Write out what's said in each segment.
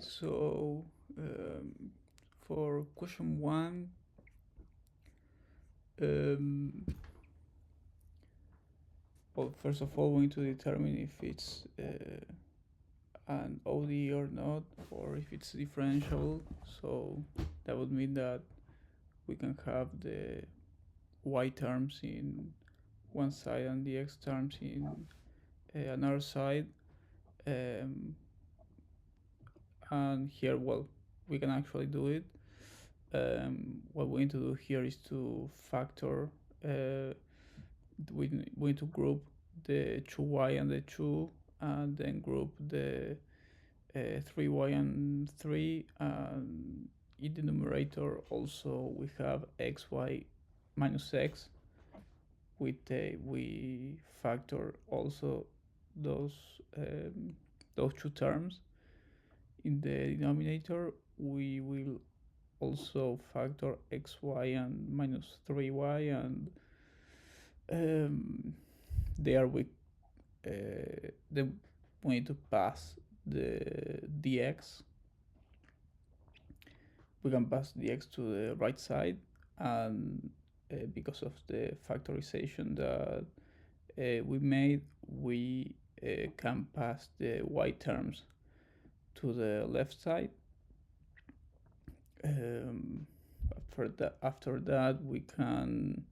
So for question 1, well, first of all, we need to determine if it's an ODE or not, or if it's differentiable. So that would mean that we can have the y terms in one side and the x terms in another side. And here, well, we can actually do it. What we need to do here is to factor. We need to group the 2y and the 2, and then group the 3y and 3, and in the numerator also we have xy minus x. We factor also those two terms. In the denominator we will also factor xy and minus 3y, and there we then we need to pass the dx. We can pass dx to the right side, and because of the factorization that we made, we can pass the y terms to the left side. After that we can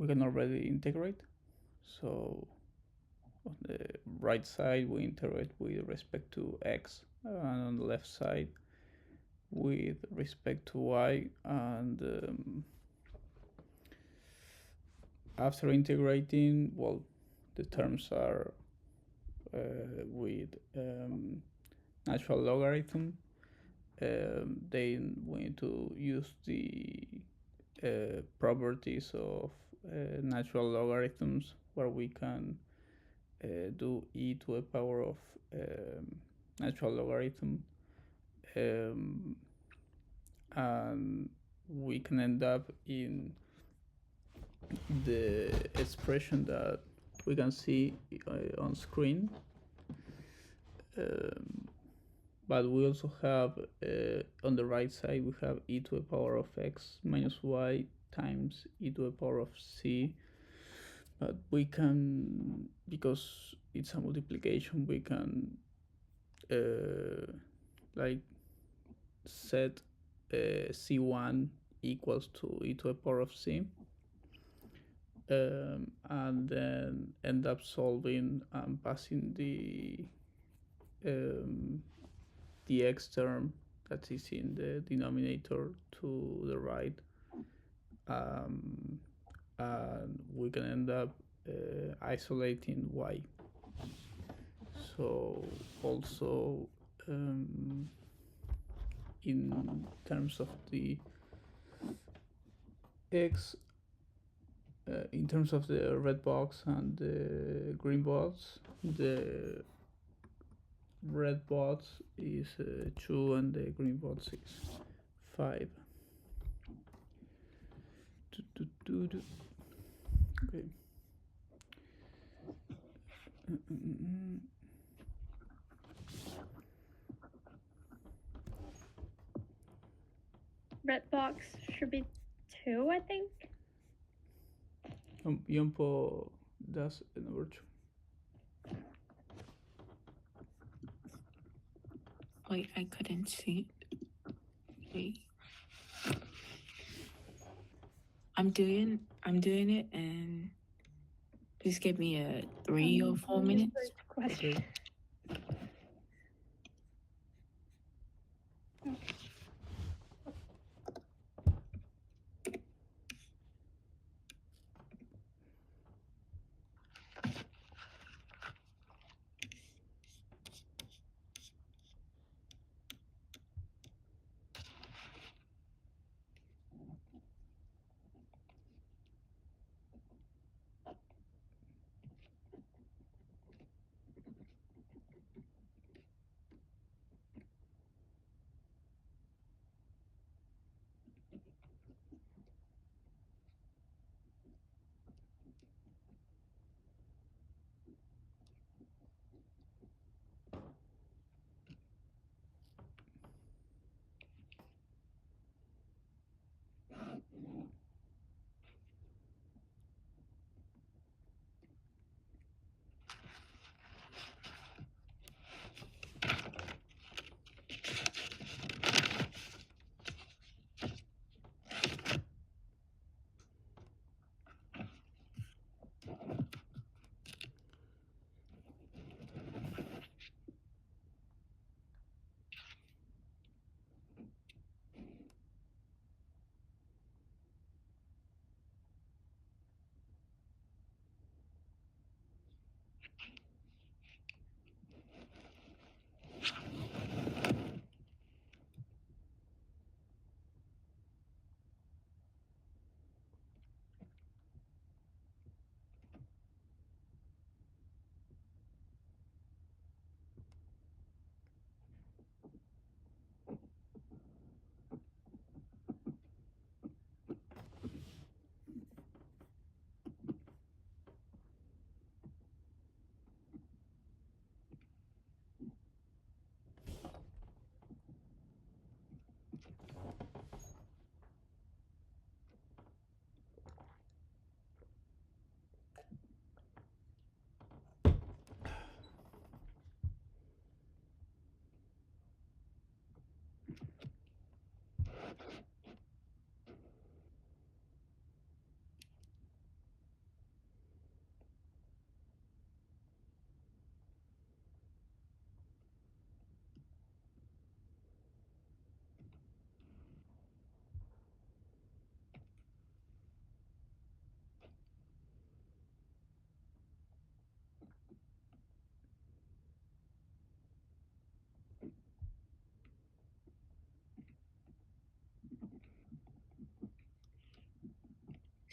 already integrate. So on the right side we integrate with respect to x, and on the left side with respect to y. And after integrating, well, the terms are with natural logarithm. Then we need to use the properties of natural logarithms, where we can do e to the power of natural logarithm, and we can end up in the expression that we can see on screen. But we also have on the right side we have e to the power of x minus y times e to the power of c. But we can, because it's a multiplication, we can like set c1 equals to e to the power of c, and then end up solving and passing the x term that is in the denominator to the right, and we can end up isolating y. So also in terms of the x, in terms of the red box and the green box, the red box is 2 and the green box is 5. Okay. Red box should be 2, I think. Yompo does the number 2. Wait, I couldn't see. Wait. I'm doing it, and please give me a 3 or 4 minutes. Okay.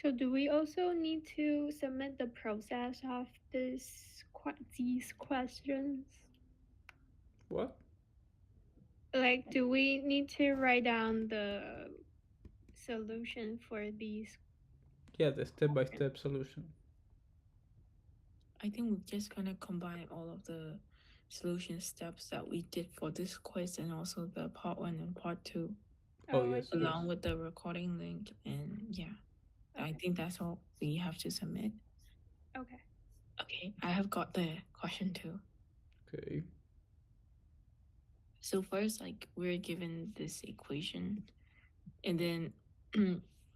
So do we also need to submit the process of these questions? What? Like, do we need to write down the solution for these? Yeah, the step-by-step solution. I think we're just gonna combine all of the solution steps that we did for this quiz and also the part 1 and part 2. Oh, yes, along yes. with the recording link. And yeah, I Okay. think that's all we have to submit. Okay. Okay, I have got the question too. Okay. So first, like, we're given this equation, and then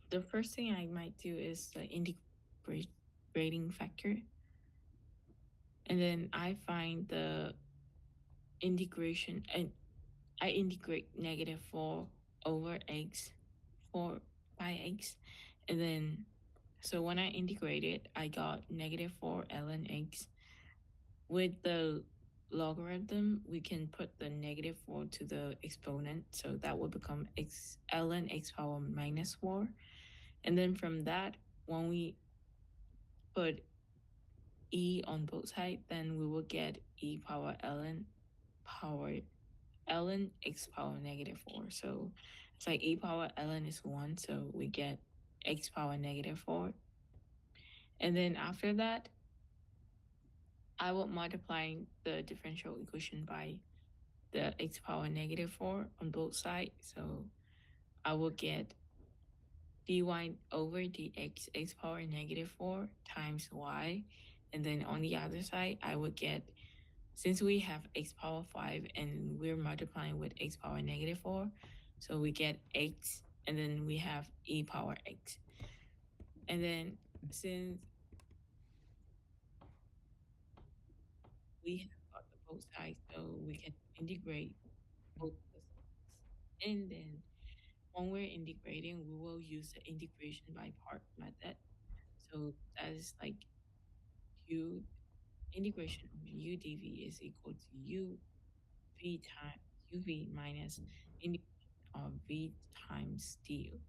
the first thing I might do is the integrating factor, and then I find the integration, and I integrate -4 over x by x, and then so when I integrate it, I got -4 ln x. With the logarithm, we can put the -4 to the exponent, so that will become x ln x power -4. And then from that, when we put e on both sides, then we will get e power ln x power -4. So it's like e power ln is 1, so we get x power -4. And then after that, I will multiply the differential equation by the x power -4 on both sides. So I will get dy over dx x power -4 times y. And then on the other side, I would get, since we have x power 5 and we're multiplying with x power -4, so we get x, and then we have e power x. And then since we have got the both sides, so we can integrate both the sides. And then when we're integrating, we will use the integration by part method. So that is like u integration of u dv is equal to uv minus integration of v times du.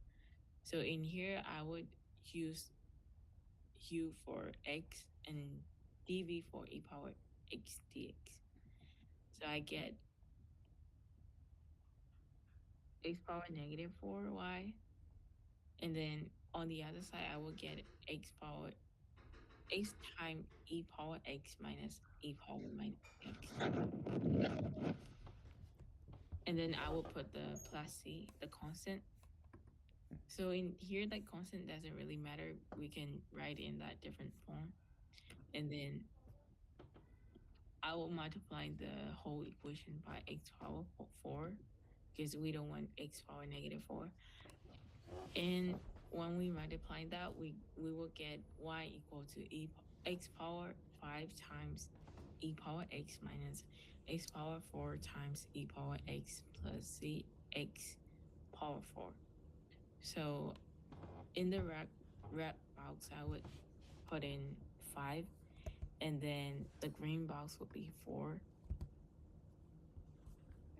So in here, I would use u for x and dv for e power x dx. So I get x power -4y. And then on the other side, I will get x times e power x minus e power minus x. And then I will put the plus c, the constant. So in here, that constant doesn't really matter. We can write in that different form. And then I will multiply the whole equation by x power 4, because we don't want x power -4. And when we multiply that, we will get y equal to x power 5 times e power x minus x power 4 times e power x plus c x power 4. So in the red box, I would put in 5, and then the green box would be 4.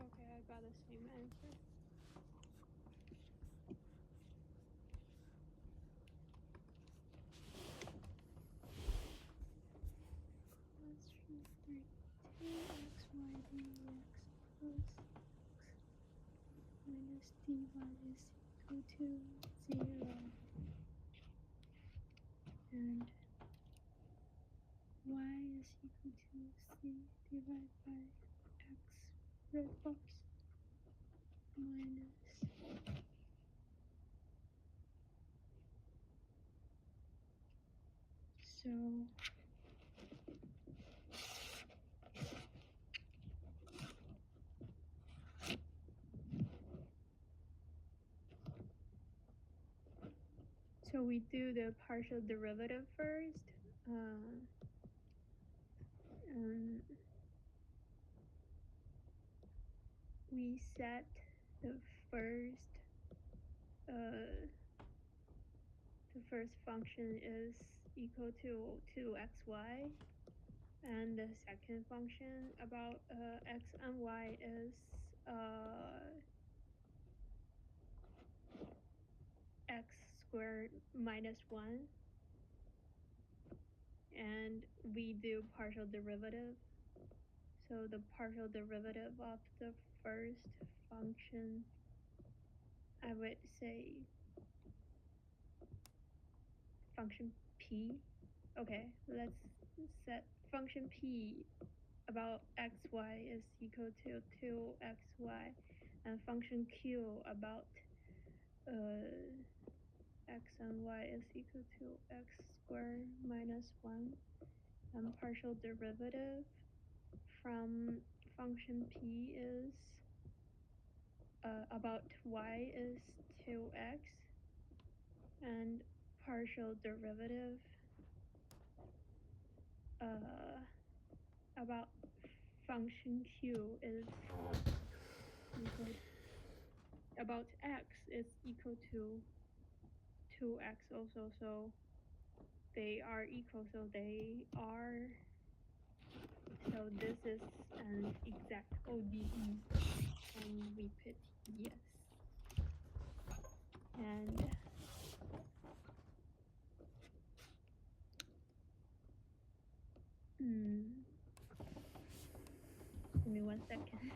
Okay, I got the same answer. Question 32, x, y, dx plus x minus dy is equal to 0. And y is equal to c divided by x red box minus. So we do the partial derivative first. We set the first function is equal to 2xy, and the second function about x and y is x squared minus 1. And we do partial derivative. So the partial derivative of the first function, I would say function p. Okay, let's set function p about xy is equal to 2xy, and function q about x and y is equal to x squared minus 1. And partial derivative from function p is about y is 2x, and partial derivative about function q is equal about x is equal to 2x also, so they are equal, so they are, so this is an exact ODE, and we put yes. And give me 1 second.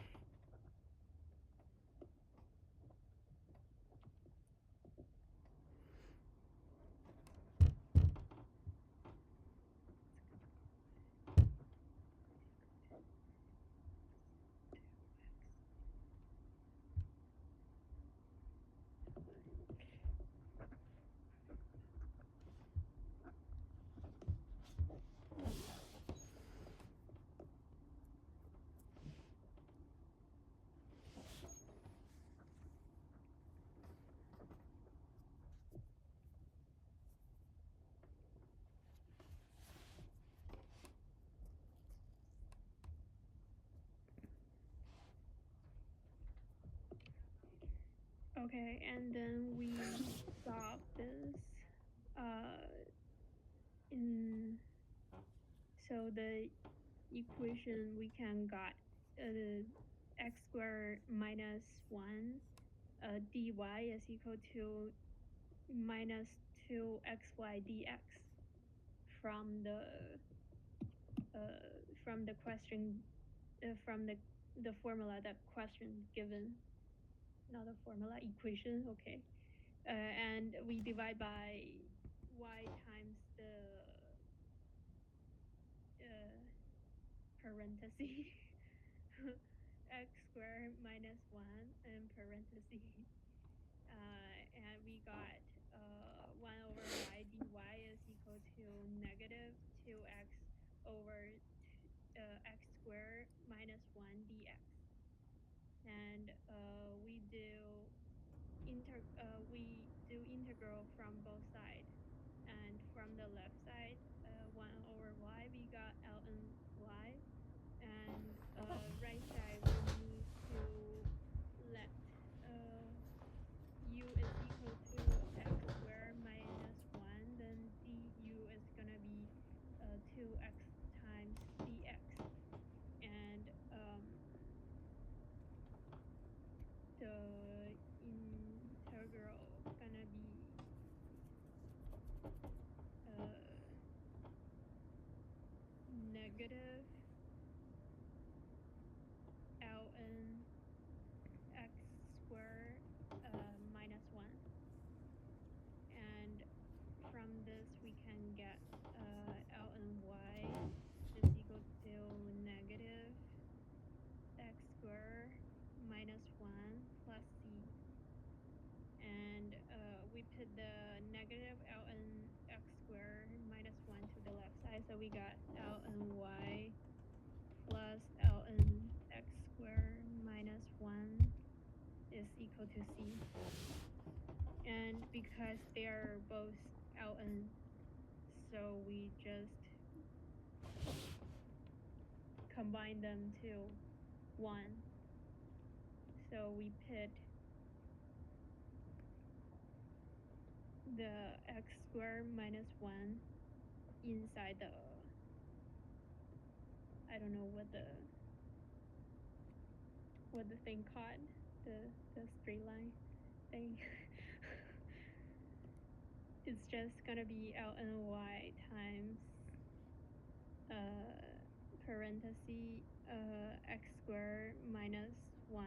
Okay, and then we solve this so the equation we can got x squared minus 1 dy is equal to minus 2xy dx from the question from the formula, that question given, not a formula, equation. Okay, and we divide by y times the parentheses x squared minus 1 and parentheses, and we got 1 over y dy is equal to negative 2x over x squared minus 1 dx. And we do integral from both sides, and from the left side 1 over y we got ln y, and right side we need to let u is equal to x squared minus 1, then du is gonna be 2x times dx, and the integral gonna be negative ln x squared minus 1. And from this we can get ln y is equal to negative x squared minus 1 plus c. And we put the negative ln x squared minus 1 to the left side, so we got ln y plus ln x squared minus 1 is equal to c. And because they are both ln, so we just combine them to 1. So we put the x squared minus 1 inside the, I don't know what the thing called, the straight line thing. it's just gonna be lny times parenthesis x squared minus 1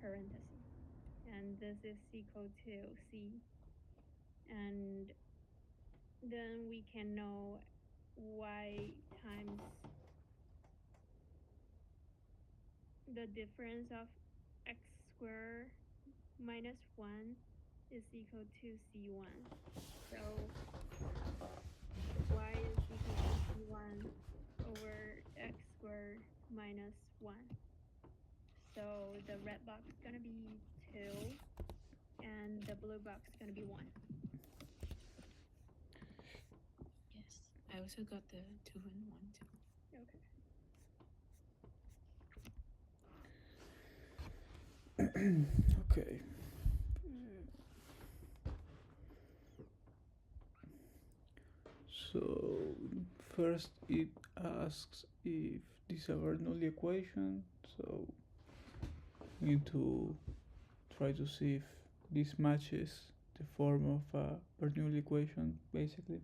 parenthesis, and this is equal to c, and then we can know y times the difference of x squared minus 1 is equal to c1. So y is equal to c1 over x squared minus 1. So the red box is going to be 2 and the blue box is going to be 1. Yes, I also got the 2 and 1 too. Okay. Okay. So first it asks if this is a Bernoulli equation, so we need to try to see if this matches the form of a Bernoulli equation basically.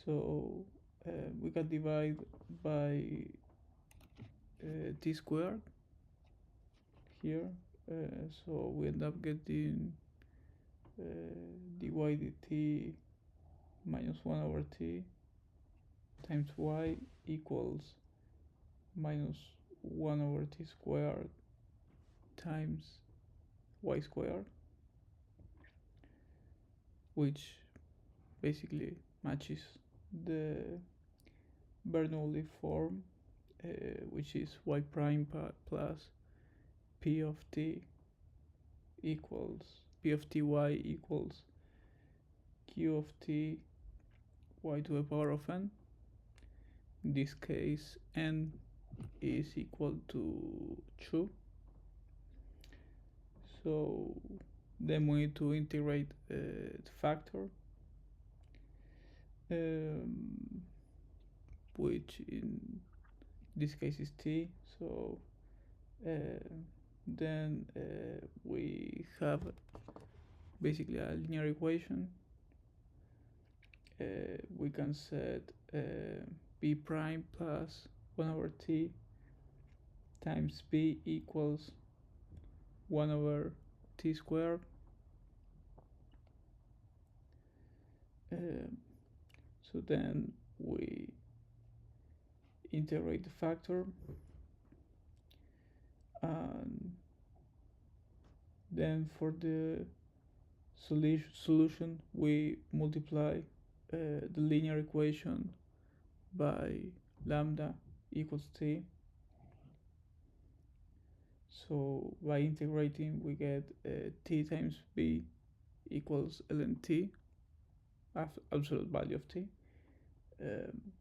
So we can divide by t squared here, so we end up getting dy dt minus 1 over t times y equals minus 1 over t squared times y squared, which basically matches the Bernoulli form, which is y prime plus p of t equals p of ty equals q of t y to the power of n. In this case, n is equal to 2. So then we need to integrate the factor, which in this case is t. So then we have basically a linear equation. We can set b prime plus 1 over t times b equals 1 over t squared. So then we integrate the factor, and then for the solution we multiply the linear equation by lambda equals t. So by integrating we get t times b equals ln t, absolute value of t,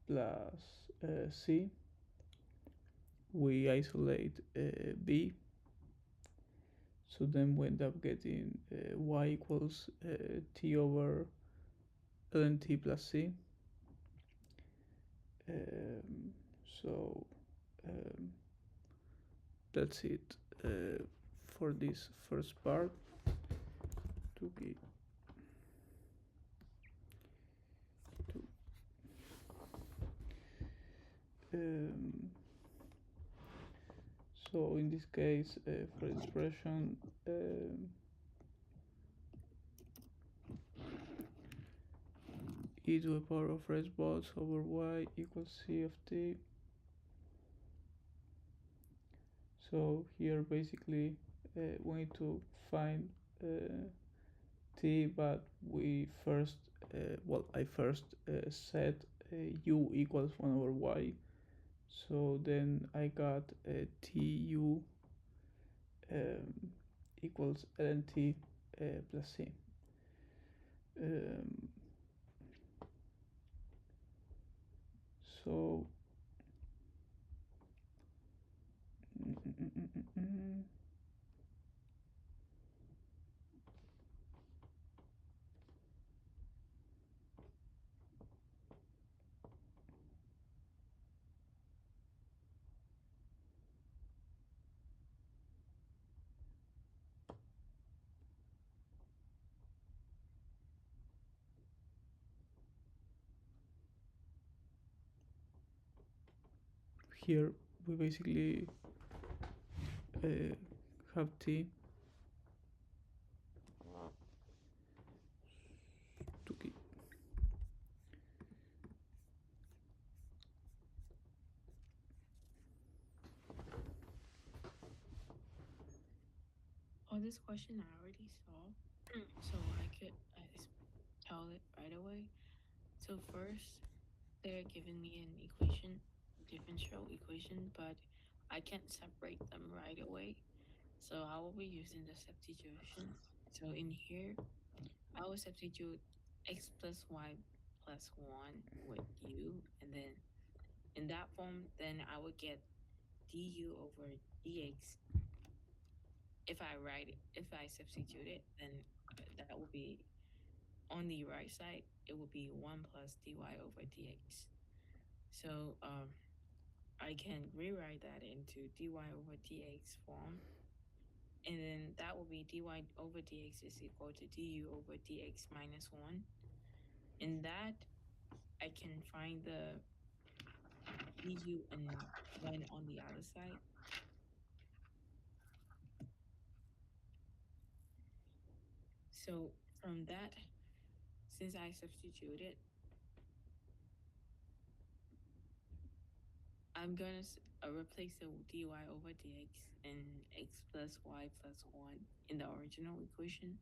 plus c. We isolate b, so then we end up getting y equals t over ln t plus c. So that's it for this first part. So in this case, for expression, e to the power of s bots over y equals c of t. So here basically we need to find t, but we first, I first set u equals 1 over y. So then I got tu equals ln t plus c. So here we basically have t to keep. Oh, this question I already saw, so I could tell it right away. So first, they're giving me an equation, differential equation, but I can't separate them right away. So I will be using the substitution. So in here, I will substitute x plus y plus 1 with u, and then in that form, then I would get du over dx. If I substitute it, then that will be on the right side, it will be 1 plus dy over dx. So I can rewrite that into dy over dx form. And then that will be dy over dx is equal to du over dx minus 1. In that, I can find the du and 1 on the other side. So from that, since I substituted, I'm going to replace the dy over dx and x plus y plus 1 in the original equation.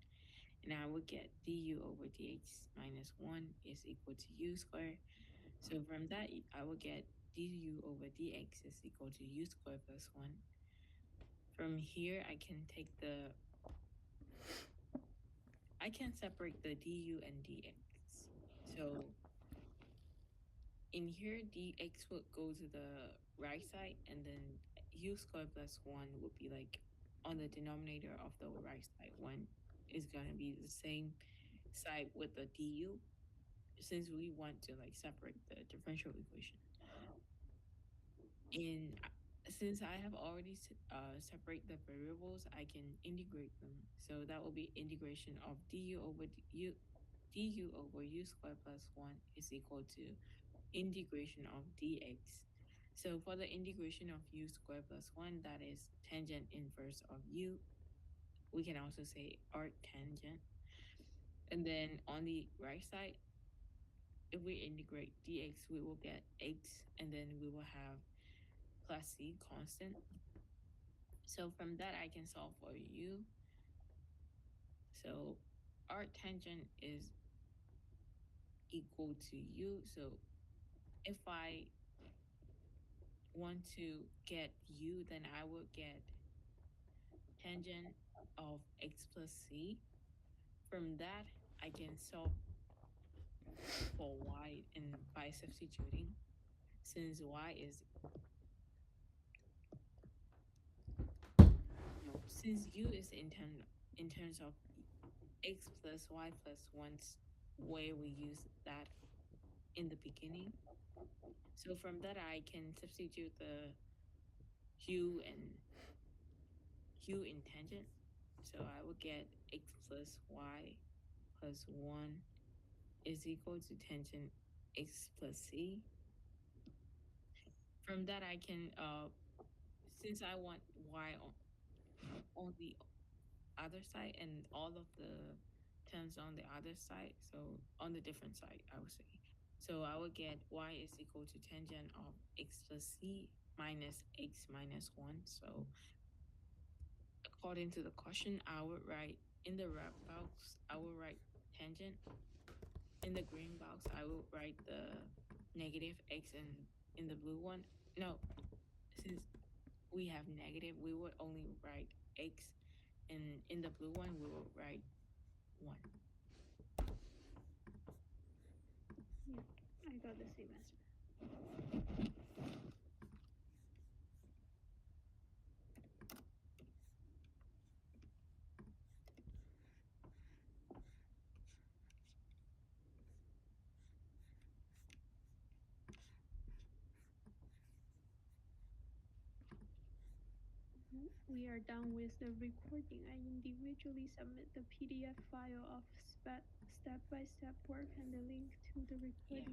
And I would get du over dx minus 1 is equal to u squared. So from that, I will get du over dx is equal to u squared plus 1. From here, I can separate the du and dx. So in here, dx would go to the right side, and then u squared plus 1 would be like on the denominator of the right side. 1 is going to be the same side with the du, since we want to like separate the differential equation. And since I have already separate the variables, I can integrate them. So that will be integration of du over u squared plus 1 is equal to integration of dx. So for the integration of u squared plus 1, that is tangent inverse of u. We can also say arctangent. And then on the right side, if we integrate dx, we will get x, and then we will have plus c constant. So from that, I can solve for u. So arctangent is equal to u. So if I want to get u, then I will get tangent of x plus c. From that, I can solve for y and by substituting, since y is since u is in terms of x plus y plus 1's, where we use that in the beginning. So from that, I can substitute the u in tangent. So I will get x plus y plus 1 is equal to tangent x plus c. From that, I can, since I want y on the other side and all of the terms on the other side, so on the different side, I would say. So I would get y is equal to tangent of x plus c minus x minus 1. So according to the question, I would write in the red box, I will write tangent. In the green box, I will write the negative x, and in the blue one, no, since we have negative, we would only write x, and in the blue one, we will write 1. Yeah, I got the same answer. We are done with the recording. I individually submit the PDF file of step-by-step work and the link to the recording.